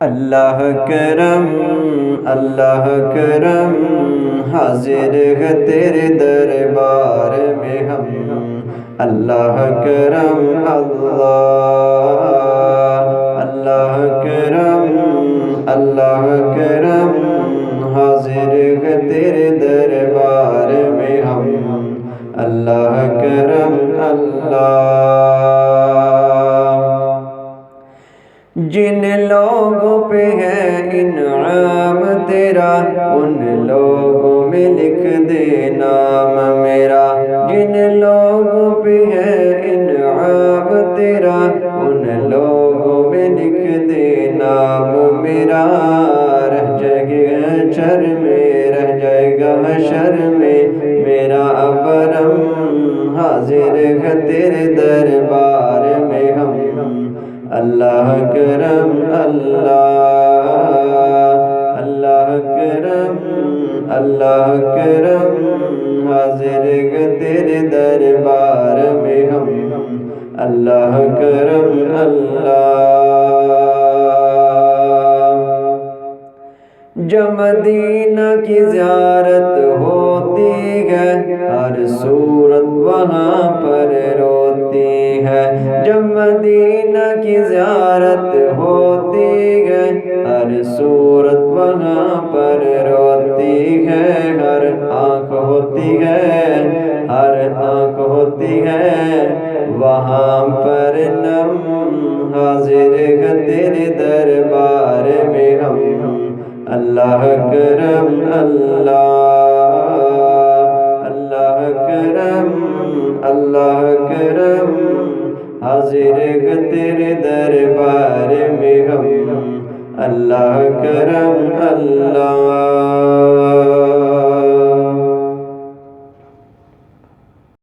اللہ کرم اللہ کرم، حاضر ہے تیرے دربار میں ہم۔ اللہ کرم اللہ اللہ کرم اللہ کرم، حاضر ہے تیرے دربار میں ہم۔ اللہ کرم اللہ۔ جن لوگوں پہ ہے انعام تیرا، ان لوگوں میں لکھ دے نام میرا۔ جن لوگوں پہ ہے انعام تیرا، ان لوگوں میں لکھ دے نام میرا۔ رہ جائے گا حشر میں، رہ جائے گا حشر میں میرا برم، حاضر ہے تیرے دربار میں ہم۔ اللہ کرم اللہ اللہ کرم اللہ کرم، حاضر ہے تیرے دربار میں ہم۔ اللہ کرم اللہ۔ جب مدینہ کی زیارت ہوتی ہے، ہر صورت وہاں پر روتی ہے۔ جب مدینہ کی زیارت ہوتی ہے، ہر صورت وہاں پر روتی ہے۔ ہر آنکھ ہوتی ہے، ہر آنکھ ہوتی ہے وہاں پر نم، حاضر ہے تیرے دربار میں ہم۔ اللہ کرم اللہ اللہ کرم اللہ کرم، حاضر ہے تیرے دربار میں ہم۔ اللہ کرم اللہ۔